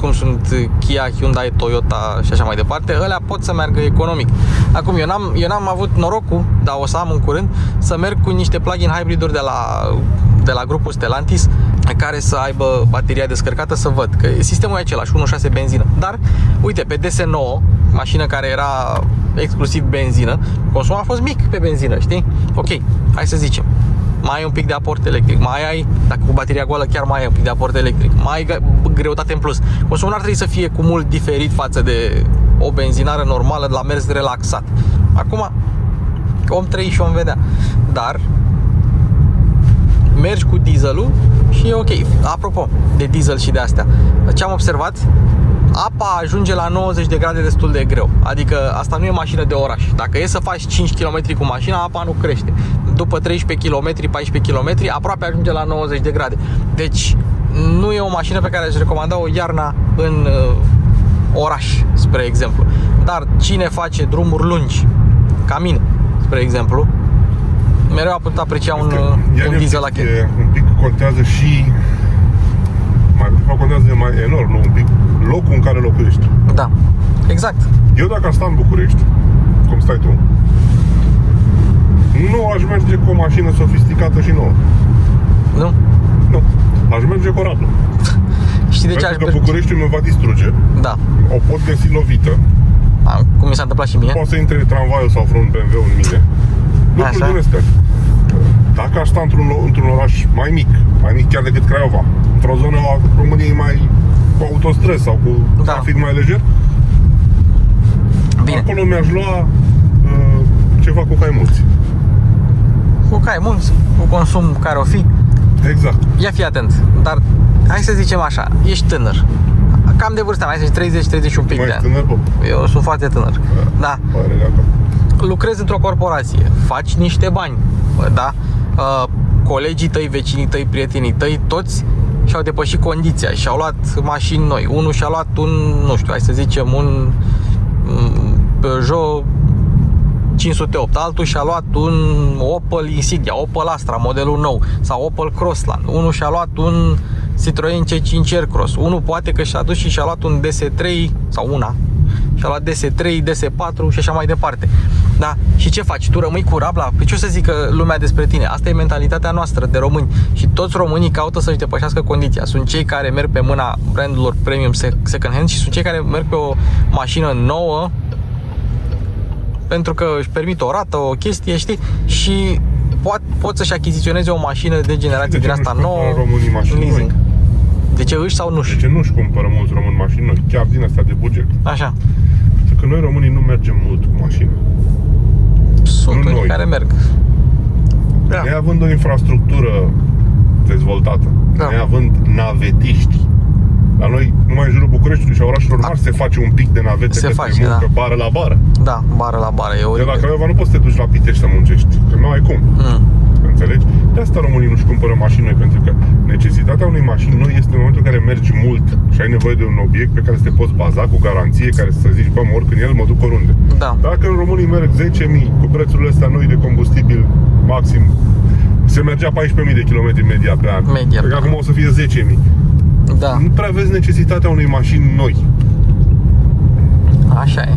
cum sunt Kia, Hyundai, Toyota și așa mai departe, ălea pot să meargă economic. Acum, eu n-am avut norocul, dar o să am în curând, să merg cu niște plug-in hybriduri de la grupul Stellantis, care să aibă bateria descărcată, să văd că sistemul e același, 1.6 benzină. Dar, uite, pe DS9, mașină care era exclusiv benzină, consumul a fost mic pe benzină, știi? Ok, hai să zicem, mai ai un pic de aport electric, mai ai, dacă cu bateria goală chiar mai ai un pic de aport electric, mai ai greutate în plus. Consumul ar trebui să fie cu mult diferit față de o benzinară normală la mers relaxat. Acum, om trăi și om vedea. Dar mergi cu dieselul și e ok. Apropo de diesel și de astea, ce am observat, apa ajunge la 90 de grade destul de greu. Adică asta nu e mașină de oraș. Dacă e să faci 5 km cu mașina, apa nu crește. După 13 km, 14 km, aproape ajunge la 90 de grade. Deci nu e o mașină pe care aș recomanda-o iarna în oraș, spre exemplu. Dar cine face drumuri lungi, ca mine, spre exemplu, mereu a putut aprecia un diesel la chem. Un pic contează și contează mai enorm, nu un pic, locul în care locuiești. Da, exact. Eu dacă aș sta în București, cum stai tu, nu aș merge cu o mașină sofisticată și nouă. Nu? Nu. Aș merge cu o Rablo. Știi de ce aș Pentru că merge? Bucureștiul mă va distruge. Da. O pot găsi lovită. Cum mi s-a întâmplat și mie. Poate să intre tramvaiul sau vreun BMW în mine. Lucruri din astea. Dacă aș sta într-un oraș mai mic chiar decât Craiova, într-o zonă a României mai cu autostrăzi sau cu trafic mai lejer, bine, acolo mi-aș lua ceva cu cai mulți. cu cai mulți, cu consum care o fi. Exact. Ia fi atent, dar hai să zicem așa, ești tânăr, cam de vârsta mea, hai să zici 30-31 pic Mai de ești ani. tânăr, bă? Eu sunt foarte tânăr. Da. Pare gata. Lucrezi într-o corporație, faci niște bani, da? Colegii tăi, vecinii tăi, prietenii tăi, toți și-au depășit condiția și-au luat mașini noi. Unul și-a luat un, nu știu, hai să zicem un Peugeot 508, altul și-a luat un Opel Insignia, Opel Astra, modelul nou, sau Opel Crossland. Unul și-a luat un Citroen C5 Aircross. Unul poate că și-a dus și și-a luat un DS3 sau una și-a luat DS3, DS4 și așa mai departe. Da? Și ce faci? Tu rămâi cu rabla? Păi ce o să zică lumea despre tine? Asta e mentalitatea noastră de români și toți românii caută să-și depășească condiția. Sunt cei care merg pe mâna brandurilor premium second hand și sunt cei care merg pe o mașină nouă pentru că își permit o rată, o chestie, știi? Și pot să-și achiziționeze o mașină de generație din asta nouă românii mașini leasing. noi? De ce își sau nu-și? De ce nu-și cumpără mulți români mașini noi? Chiar din astea de buget. Așa. Pentru că noi românii nu mergem mult cu mașină. Sunt Nu unii noi. care merg. Da. Neavând o infrastructură dezvoltată, Da. neavând navetiști. La noi, numai în jurul Bucureștiului și a orașelor mari se face un pic de navete Se către face, muncă, da. bară la bară. Da, bară la bară, e De la oribil. Craiova nu poți să te duci la Pitești să muncești, că nu ai cum. Mm. Înțelegi? De asta românii nu-și cumpără mașini noi, pentru că necesitatea unei mașini noi este în momentul în care mergi mult și ai nevoie de un obiect pe care să te poți baza cu garanție, care să zici, bă, mă urc în el, mă duc oriunde. Da. Dacă în românii merg 10.000 cu prețurile astea noi de combustibil maxim, se mergea 14.000 de kilometri media pe an. Media, Cred că da. acum o să fie 10.000. Da, Nu prea vezi necesitatea unei mașini noi. așa e.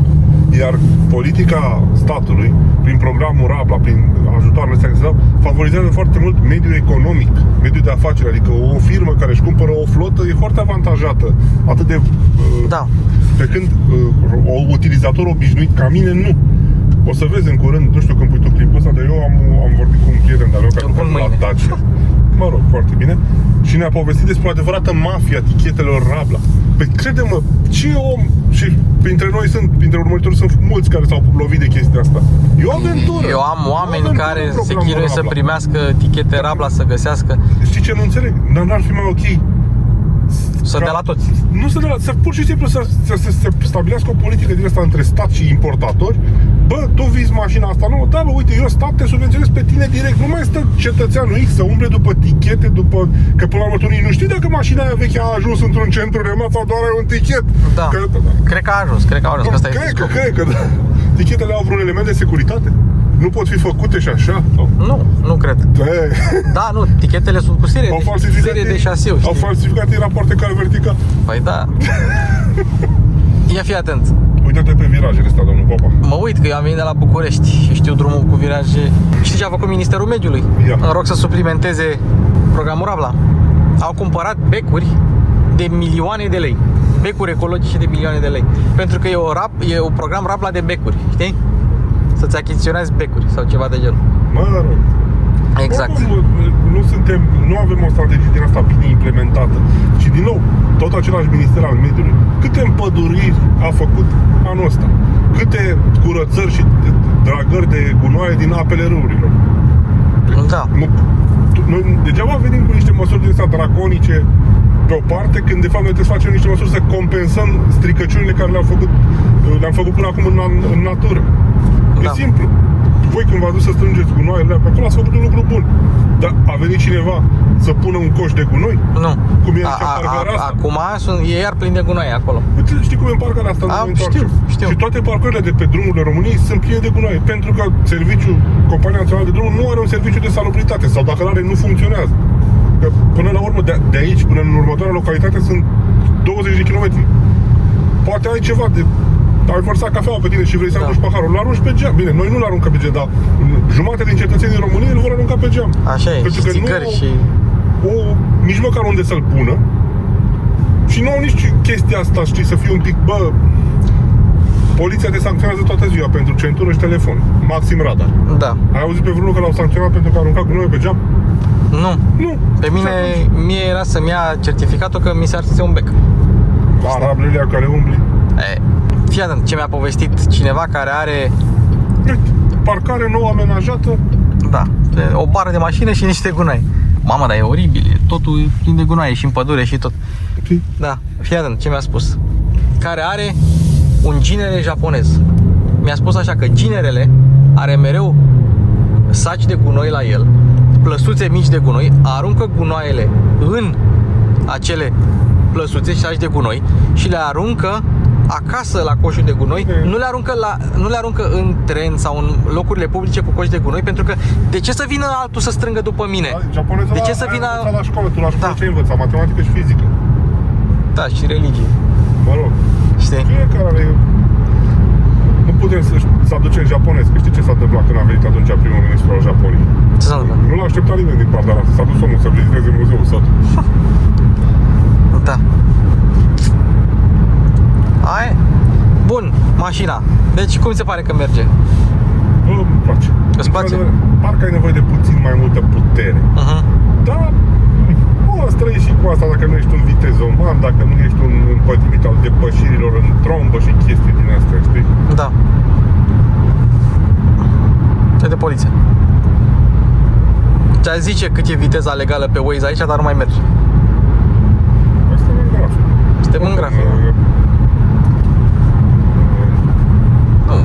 Iar politica statului, prin programul Rabla, prin ajutoarele astea care se dau, favorizează foarte mult mediul economic, mediul de afaceri. Adică o firmă care își cumpără o flotă e foarte avantajată. Atât de... Da. Pe când o utilizator obișnuit ca mine, nu. O să vezi în curând, nu știu când pui tu clipul ăsta, dar eu am vorbit cu un prieten de-al meu care Îl pun lucrează la mâine. Dacia. Mă rog, foarte bine. Și ne-a povestit despre o adevărată mafia tichetelor Rabla. Păi crede-mă, ce om, și printre urmăritori sunt mulți care s-au lovit de chestia asta. E o aventură. Eu am oameni E o aventură care în se programul chinuie să Rabla. primească tichete Rabla, să găsească, Știi ce nu înțeleg? Dar n-ar fi mai ok să dea la toți. Nu să dea la, să pur și simplu să stabilească o politică din asta între stat și importatori. Bă, tu vizi mașina asta nouă, da, bă, uite, eu stat te subvenționez pe tine direct. Nu mai stă cetățeanul X să umble după tichete, că până la urmă tu nici nu știi dacă mașina aia veche a ajuns într-un centru remat sau doar ai un tichet. Da. Că, Cred că a ajuns, că asta e scopul. cred că da. Tichetele au vreun element de securitate? Nu pot fi făcute și așa? Sau? Nu cred. Da, nu, tichetele sunt cu serie de șasiu, Au știi? falsificat în rapoarte cal vertical. Păi da. Ia fi atent. Uite-te pe virajele astea, domnul Popa. Mă uit că eu am venit de la București și știu drumul cu viraje. Știi ce a făcut Ministerul Mediului? Ia. În rog să suplimenteze programul Rabla. Au cumpărat becuri de milioane de lei. Becuri ecologice de milioane de lei. Pentru că e un program Rabla de becuri, știi? Să-ți achiziționezi becuri sau ceva de genul. Mă rog. Exact. Nu avem o strategie din asta bine implementată. Și din nou, tot același minister al mediului. Câte împăduriri a făcut anul ăsta? Câte curățări și dragări de gunoaie din apele râurilor? Da. Noi degeaba venim cu niște măsuri din astea draconice pe o parte, când de fapt noi trebuie să facem niște măsuri să compensăm stricăciunile care le-am făcut până acum în natură. E Da. simplu. Voi când v-ați dus să strângeți gunoaiele pe acolo, ați făcut un lucru bun. Dar a venit cineva să pună un coș de gunoi? Nu. Cum e în parcarea asta? Acum e iar plin de gunoaie acolo. Uite, știi cum e în parcarea asta? Știu. Și toate parcurile de pe drumurile României sunt pline de gunoaie. Pentru că Compania Națională de Drumuri nu are un serviciu de salubritate. Sau dacă l-are, nu funcționează. Că până la urmă, de aici până în următoarea localitate sunt 20 de kilometri. Poate ai ceva de... ai vărsat cafeaua pe tine și vrei să arunci paharul, îl arunci pe geam. Bine, noi nu-l aruncăm pe geam, dar jumătate din cetățenii României îl vor arunca pe geam. Așa e, Pentru și că țigări și... nici măcar unde să-l pună. Și nu au nici chestia asta, știi, să fie un pic, bă... Poliția te sancționează toată ziua pentru centură și telefon. Maxim radar. Da. Ai auzit pe vreunul că l-au sancționat pentru că a aruncat gunoi pe geam? Nu. Nu. Pe mie era să-mi ia certificatul că mi se arsese un bec. Arablele care umbli. Fii atent, ce mi-a povestit cineva care are... Uite, parcare nouă amenajată. Da, o bară de mașină și niște gunoi. Mamă, dar e oribil, totul e plin de gunoaie și în pădure și tot. Da, fii atent, ce mi-a spus. Care are un ginere japonez. Mi-a spus așa că ginerele are mereu saci de gunoi la el, plăsuțe mici de gunoi, aruncă gunoaiele în acele plăsuțe și saci de gunoi și le aruncă acasă la coșul de gunoi, nu le aruncă în tren sau în locurile publice cu coși de gunoi, pentru că de ce să vină altul să strângă după mine? Japonezul De ce să vină la școală, tu la școală Da. ce ai învățat? Matematică și fizică. Da, și religie. Mă rog. Știi? Fiecare are putem să aducem japonezi, că știi ce s-a întâmplat când a venit atunci primul ministru al Japoniei? Ce s-a întâmplat? Nu l-a așteptat nimeni din partea asta, s-a dus omul să viziteze muzeul său. Da. Hai. Bun, mașina. Deci cum se pare că merge? Bă, îmi place. Îți place? Parcă ai nevoie de puțin mai multă putere. Dar poți trăi și cu asta dacă nu ești un vitezoman, dacă nu ești un împătimit al depășirilor în trombă și chestii din astea, știi? Da. E de poliție. Ți-a zice cât e viteza legală pe Waze aici, dar nu mai merge. Asta e în grafic. Suntem în grafic. Nu.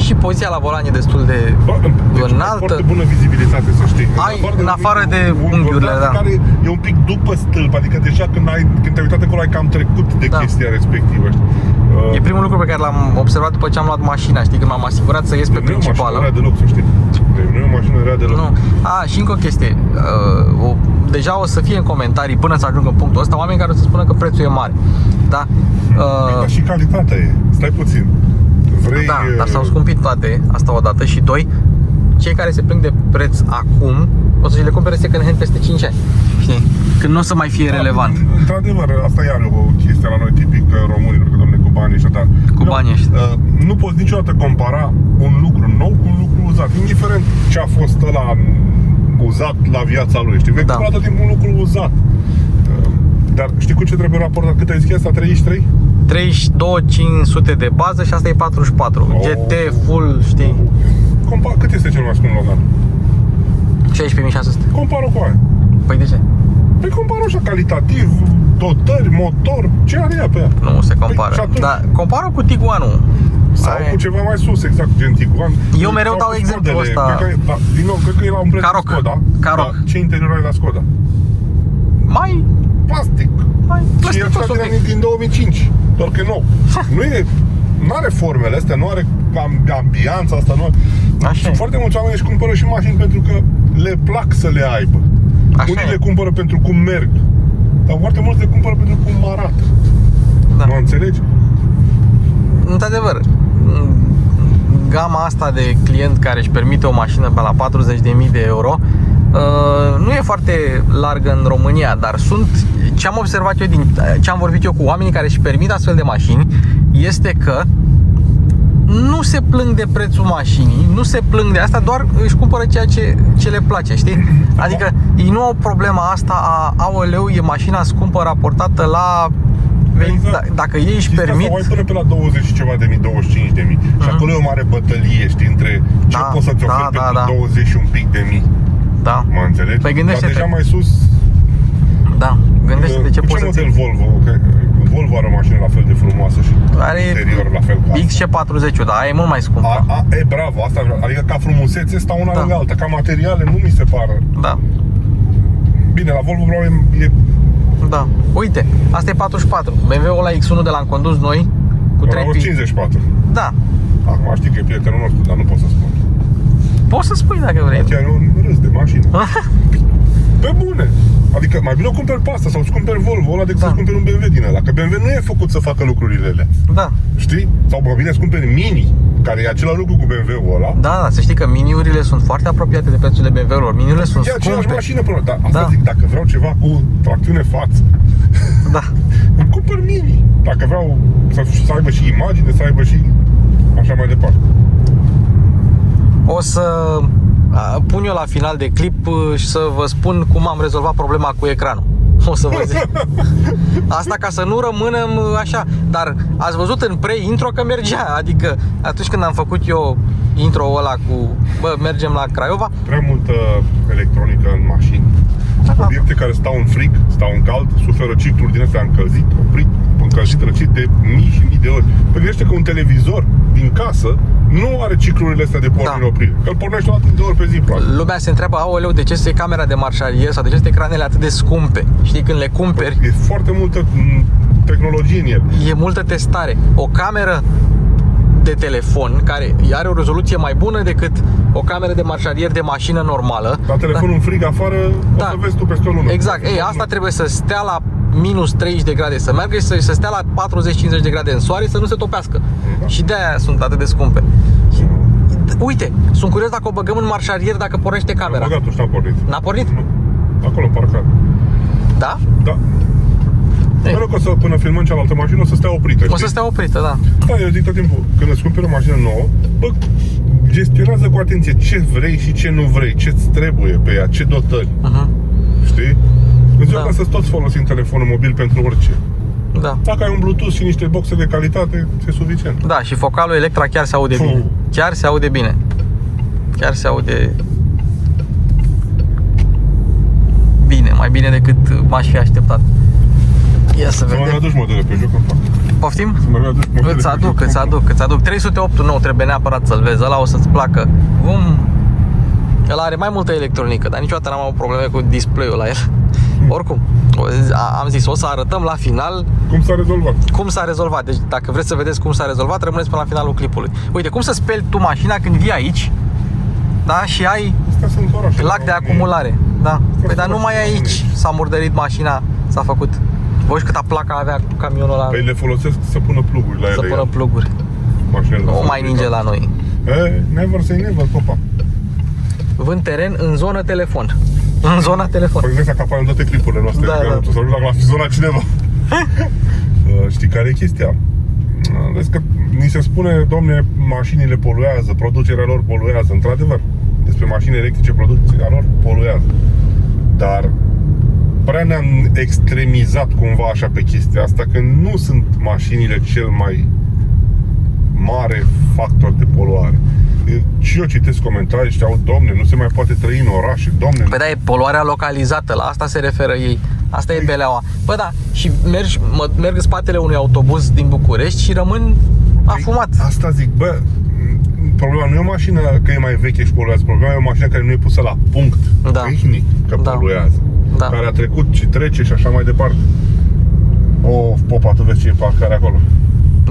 Și poziția la volan e destul de Deci înaltă. foarte bună vizibilitate, să știi. În afară de unghiurile, da. Care e un pic după stâlp, adică deja când te-ai uitat acolo ai cam trecut de Da. chestia respectivă, știi? E primul lucru pe care l-am observat după ce am luat mașina, știi, când m-am asigurat să ies pe principală. Nu e o mașină rea deloc, să știi. Nu e o mașină rea deloc. Nu. Și încă o chestie. Deja o să fie în comentarii până să ajung în punctul ăsta oameni care o să spună că prețul e mare. Da? Dar și calitatea e. Stai puțin. Vrei... Da, dar s-au scumpit toate, asta odată. Și doi, cei care se plâng de preț acum o să și le cumpere second hand peste 5 ani. Știi? Când nu o să mai fie relevant. Într-adevăr, asta e o chestie la noi tipic românilor, că domne cu banii ăștia, dar Cu banii ăștia. nu poți niciodată compara un lucru nou cu un lucru uzat, indiferent ce a fost ăla uzat la viața lui, știi? Vei cumpăra tot timpul un lucru uzat. Dar știi cu ce trebuie raportat? Cât ai zis asta? 33? 32.500 de bază și asta e 44. GT, full, știi? Cât este cel mai scump Logan? 16.600. Compar-o cu aia. Păi de ce? Păi compar așa calitativ, dotări, motor, ce are ea pe ea? Nu se compară. Păi, și atunci? Dar compară cu Tiguanul. Sau cu ceva mai sus, exact, gen Tiguan. Eu mereu Sau dau cu exemplul Skodele. ăsta. Cred că, din nou, cred că e la un preț Karoq. Skoda. Karoq. Dar ce interior ai la Skoda? Mai Plastic. Și e plăsticos așa un pic. din 2005. Doar că e nou. Nu are formele astea, nu are ambianța asta, nu are... Așa Sunt e. foarte mulți oameni își cumpără și mașini pentru că le plac să le aibă. Așa Unii e. le cumpără pentru cum merg. Dar foarte mulți le cumpără pentru cum arată. Da. Nu înțelegi? Într-adevăr, gama asta de client care își permite o mașină pe la 40.000 de euro nu e foarte largă în România, dar ce am observat eu ce am vorbit eu cu oamenii care își permit astfel de mașini este că nu se plâng de prețul mașinii, nu se plâng de asta, doar își cumpără ceea ce le place, știi? Adică ei nu au problema asta aoleu, e mașina scumpă raportată la... Exact. Dacă ei își Știi, permit... sau ai până pe la 20 și ceva de mii, 25 de mii. Și acolo e o mare bătălie, știi, între ce poți să-ți oferi pentru 20 și un pic de mii. Da. Mă înțelegi? Păi gândește-te. Dar deja mai sus... Da, gândește-te ce poți să model Volvo? Volvo are o mașină la fel de frumoasă și are interior la fel ca asta. XC40, dar aia e mult mai scumpă. E bravo, asta, adică ca frumusețe stau una Da. lângă alta, ca materiale nu mi se pară. Da, Bine, la Volvo probabil e da. Uite, asta e 44. BMW-ul ăla X1 de l-am condus noi cu la 3 54. Da. Acum știi că e prietenul nostru, dar nu pot să spun. Poți să spui dacă vrei. Chiar eu râs de mașină. Pe bune. Adică mai bine o cumperi pe asta sau îți cumperi Volvo ăla decât Da. să-ți cumperi un BMW din ăla. Că BMW nu e făcut să facă lucrurile alea. Da. Știi? Sau mai bine îți cumperi Mini, care e același lucru cu BMW-ul ăla. Da, să știi că miniurile sunt foarte apropiate de prețurile BMW-urilor. Miniurile sunt E aceeași scumpe. mașină până. Dar asta Da. zic, dacă vreau ceva cu tracțiune față, Da. îmi cumpăr Mini. Dacă vreau să aibă și imagine, să aibă și așa mai departe. O să pun eu la final de clip și să vă spun cum am rezolvat problema cu ecranul. O să vă zic. Asta ca să nu rămânem așa. Dar ați văzut în pre-intro că mergea. Adică atunci când am făcut eu intro-ul ăla cu mergem la Craiova. Prea multă electronică în mașini. Obiecte care stau în frig, stau în cald, suferă cicluri din astea încălzit, oprit, încălzit, răcit de mii și mii de ori. Păi gândește că un televizor din casă nu are ciclurile astea de pornire-oprire. Că îl pornești o dată de ori pe zi, probabil. Lumea se întreabă, aoleu, de ce este camera de marșalier sau de ce sunt ecranele atât de scumpe? Știi, când le cumperi, E foarte multă tehnologie în el. e multă testare. O cameră de telefon care are o rezoluție mai bună decât o cameră de marșalier de mașină normală. La telefonul în frig afară, o Da. să vezi tu peste o lună. Exact. Ei, asta trebuie să stea la minus 30 de grade să meargă și să stea la 40-50 de grade în soare să nu se topească. Și de-aia sunt atât de scumpe. Și, uite, sunt curios dacă o băgăm în marșarier, dacă pornește camera. Am băgat-o și n-a pornit. N-a pornit? Nu. Acolo, parcat. Da? Da. Mă rog că până filmăm cealaltă mașină o să stea oprită, O să stea oprită, da. Da, eu zic tot timpul, când îți cumperi o mașină nouă, bă, gestionează cu atenție ce vrei și ce nu vrei, ce-ți trebuie pe ea, ce dotări. Știi? În ziua să toți folosim telefonul mobil pentru orice. Da. Dacă ai un Bluetooth și niște boxe de calitate, e suficient. Da, și focalul Electra chiar se aude bine. Chiar se aude bine. Chiar se aude bine, mai bine decât m-aș fi așteptat. Ia să Să mai vedem. aduci modele pe joc în fac. Poftim? Să mai aduci modele Îți pe joc aduc, îți aduc. 308 nou, trebuie neapărat să-l vezi. Ăla o să-ți placă. El are mai multă electronică, dar niciodată n-am avut probleme cu display-ul la el. Oricum, am zis, o să arătăm la final Cum s-a rezolvat? cum s-a rezolvat. Deci dacă vreți să vedeți cum s-a rezolvat, rămâneți până la finalul clipului. Uite, cum să speli tu mașina când vii aici, da, și ai Astea sunt orașe. lac de acumulare. Da. Păi dar numai aici s-a murdărit mașina, s-a făcut. Voi câta placa avea cu camionul ăla Păi le folosesc să pună pluguri la ele. să pună pluguri. Mașinile Nu astea mai ninge la noi. Never say never, popa. Vând teren în zonă telefon. În zona telefon. Păi vezi că apar în toate clipurile noastre. Da, Că da. tu să ajungi la zona cineva. Știi care e chestia? Vezi că ni se spune, domne, mașinile poluează, producerea lor poluează. Într-adevăr, despre mașini electrice, producția lor poluează. Dar prea ne-am extremizat cumva așa pe chestia asta, că nu sunt mașinile cel mai mare factor de poluare. Și eu citesc comentarii și aud, domne, nu se mai poate trăi în orașe, domne. Păi da, e poluarea localizată, la asta se referă ei. Asta e beleaua. Bă, da, și merg în spatele unui autobuz din București și rămân afumat. Asta zic, bă, problema nu e o mașină că e mai veche și poluează, problema e o mașină care nu e pusă la punct tehnic că poluează, care a trecut și trece și așa mai departe. Popa, tu vezi ce e parcare acolo.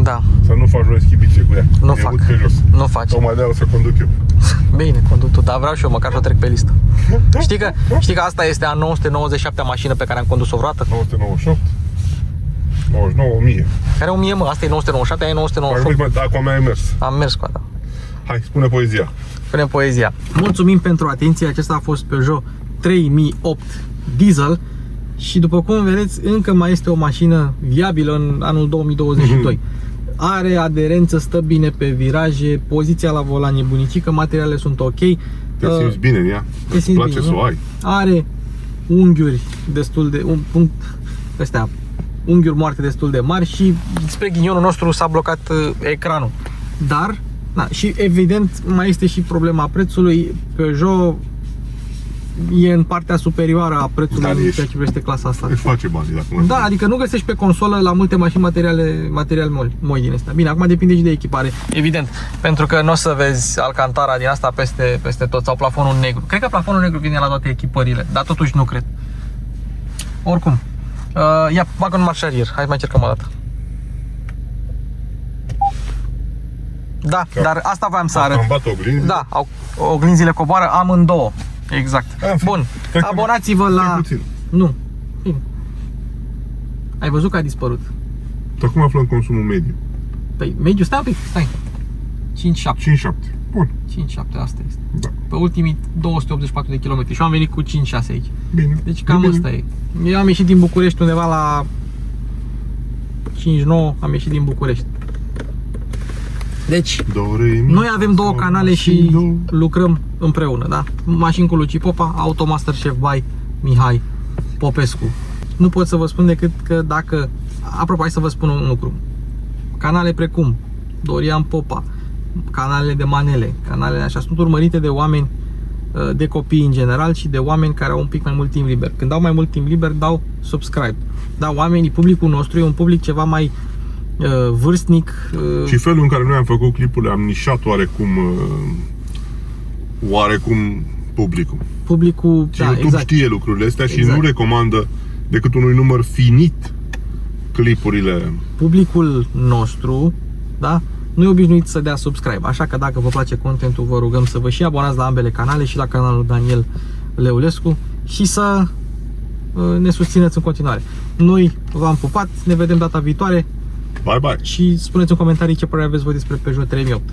Da. Să nu faci noi schibiție cu ea. Nu E fac. pe jos. Nu faci. Tocmai de-aia o să conduc eu. Bine, conduc tu, dar vreau și eu, măcar să o trec pe listă. Știi că asta este a 997-a mașină pe care am condus-o vreodată? 998, 99, 1000. Care e 1000, mă? Asta e 997, aia e 998. Acum mea ai mers. Am mers cu asta. Hai, spune poezia. Spune poezia. Mulțumim pentru atenție, acesta a fost Peugeot 3008 Diesel. Și după cum vedeți, încă mai este o mașină viabilă în anul 2022. Are aderență, stă bine pe viraje, poziția la volan e bunicică, materialele sunt ok. Te simți bine în ea? Îți place să o ai? Are unghiuri destul de... unghiuri moarte destul de mari și spre ghinionul nostru s-a blocat ecranul. Dar, da, și evident mai este și problema prețului. Peugeot e în partea superioară a prețului în ceea ce privește clasa asta. Își face bani dacă Da, adică nu găsești pe consolă la multe mașini material moi din astea. Bine, acum depinde și de echipare, evident, pentru că nu o să vezi Alcantara din asta peste tot sau plafonul negru. Cred că plafonul negru vine la toate echipările, dar totuși nu cred. Oricum, ia, bagă în marșarier. Hai să mai încercăm o dată. Da, dar asta voiam să arăt. Am bat oglinzi. Da, oglinzile coboară amândouă. Exact. Bun, abonați-vă la... Nu. Bine. Ai văzut că a dispărut. Dar cum aflăm consumul mediu? Păi, mediu, stai un pic, stai. 5-7. 5-7. Bun. 5-7, asta este. Da. Pe ultimii 284 de kilometri și eu am venit cu 5-6 aici. Bine. Deci cam ăsta e. Eu am ieșit din București undeva la 5-9, am ieșit din București. Deci, noi avem două canale și lucrăm împreună, da? Mașini cu Luci Popa, Automasterchef by Mihai Popescu. Nu pot să vă spun decât că dacă... Apropo, hai să vă spun un lucru. Canale precum Dorian Popa, canalele de manele, canalele așa, sunt urmărite de oameni, de copii în general și de oameni care au un pic mai mult timp liber. Când dau mai mult timp liber, dau subscribe. Da, oamenii, publicul nostru e un public ceva mai vârstnic. Și felul în care noi am făcut clipurile am nișat oarecum publicul. Publicul, și da, YouTube exact. știe lucrurile astea și Exact. nu recomandă decât unui număr finit clipurile. Publicul nostru, da, nu e obișnuit să dea subscribe, așa că dacă vă place contentul, vă rugăm să vă și abonați la ambele canale, și la canalul Daniel Leulescu, și să ne susțineți în continuare. Noi v-am pupat, ne vedem data viitoare Bye bye! și spuneți în comentarii ce părere aveți voi despre Peugeot 3008.